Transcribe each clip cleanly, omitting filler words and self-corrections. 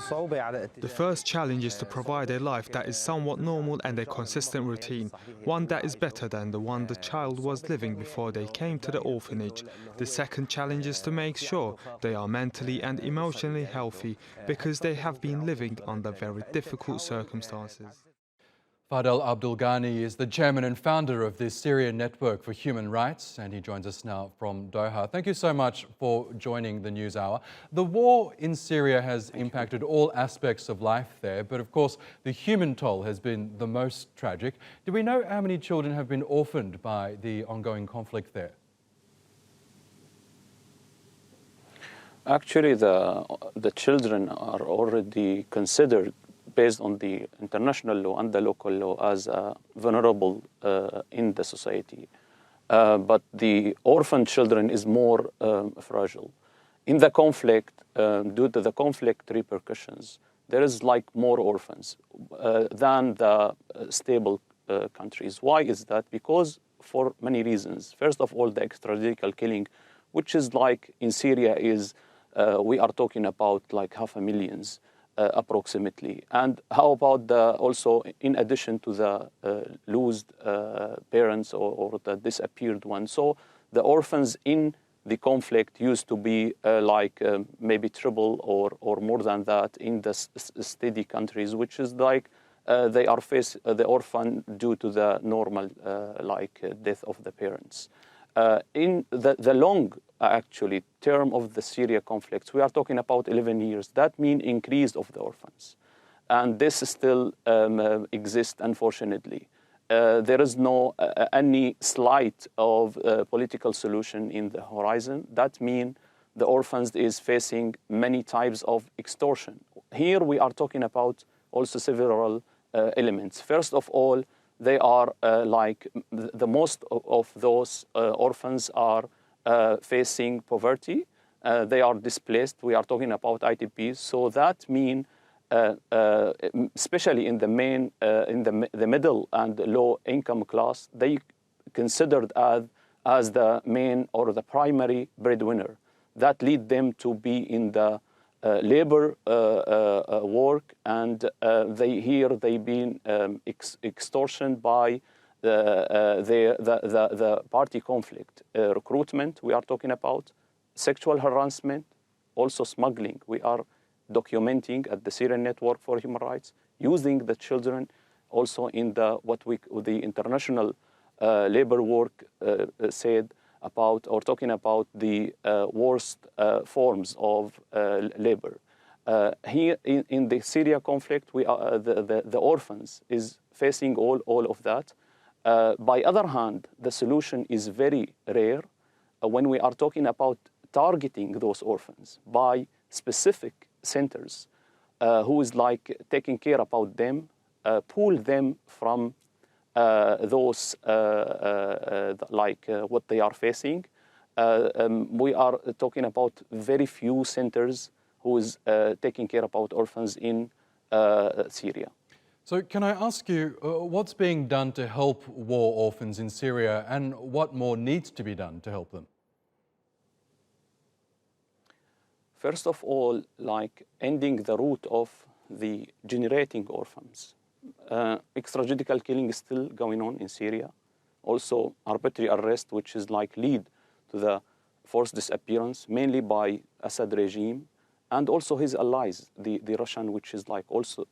The first challenge is to provide a life that is somewhat normal and a consistent routine, one that is better than the one the child was living before they came to the orphanage. The second challenge is to make sure they are mentally and emotionally healthy because they have been living under very difficult circumstances. Fadel Abdul Ghany is the chairman and founder of the Syrian Network for Human Rights, and he joins us now from Doha. Thank you so much for joining the NewsHour. The war in Syria has impacted all aspects of life there, but of course the human toll has been the most tragic. Do we know how many children have been orphaned by the ongoing conflict there? Actually, the children are already considered, based on the international law and the local law, as vulnerable in the society. But the orphan children is more fragile. In the conflict, due to the conflict repercussions, there is like more orphans than the stable countries. Why is that? Because for many reasons. First of all, the extrajudicial killing, which is like in Syria is, we are talking about like 500,000 approximately. And how about also in addition to the lost parents or the disappeared ones? So the orphans in the conflict used to be maybe triple or more than that in the steady countries, which is like they are faced the orphan due to the normal death of the parents. In the long actually term of the Syria conflicts, we are talking about 11 years. That means increase of the orphans. And this still exists, unfortunately. There is no any slight of political solution in the horizon. That means the orphans is facing many types of extortion. Here we are talking about also several elements. First of all, they are the most of those orphans are facing poverty. They are displaced. We are talking about ITPs. So that means, especially in the the middle and low income class, they considered as the main or the primary breadwinner. That lead them to be in the labor work, and they've been extortion by the party conflict, recruitment we are talking about, sexual harassment, also smuggling. We are documenting at the Syrian Network for Human Rights, using the children also in the international labor work said about, or talking about the worst forms of labor. Here in the Syria conflict, we are, the orphans is facing all of that. By other hand, the solution is very rare when we are talking about targeting those orphans by specific centers who is like taking care about them, pull them from those what they are facing. We are talking about very few centers who is taking care about orphans in Syria. So can I ask you, what's being done to help war orphans in Syria, and what more needs to be done to help them? First of all, like ending the root of the generating orphans. Extrajudicial killing is still going on in Syria. Also arbitrary arrest, which is like lead to the forced disappearance, mainly by Assad regime, and also his allies, the Russian, which is like also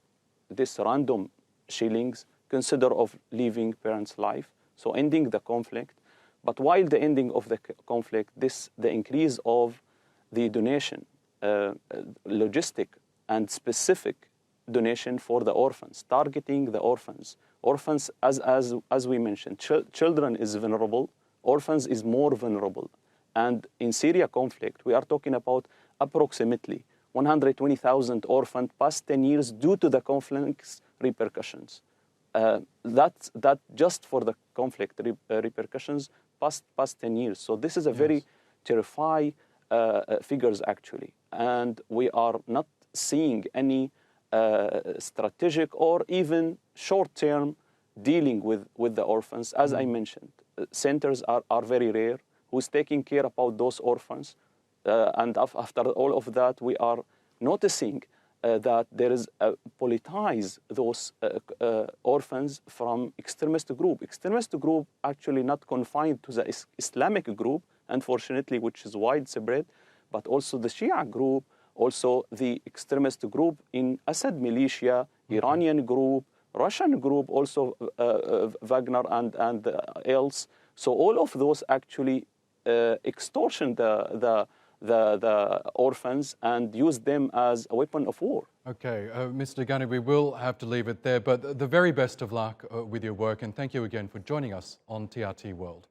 this random killings, consider of leaving parents' life, so ending the conflict. But while the ending of the conflict, the increase of the donation, logistic and specific donation for the orphans, targeting the orphans. Orphans, as we mentioned, children is vulnerable, orphans is more vulnerable. And in Syria conflict, we are talking about approximately 120,000 orphans past 10 years due to the conflict's repercussions. That just for the conflict repercussions past 10 years. So this is a very terrifying figures actually. And we are not seeing any strategic or even short-term dealing with the orphans. As I mentioned, centers are very rare. Who's taking care about those orphans? And after all of that, we are noticing that there is politize those orphans from extremist group. Extremist group actually not confined to the Islamic group, unfortunately, which is widespread, but also the Shia group, also the extremist group in Assad militia, Iranian group, Russian group, also Wagner and else. So all of those actually extortion the orphans and use them as a weapon of war. Okay, Mr. Ghany, we will have to leave it there, but the very best of luck with your work, and thank you again for joining us on TRT World.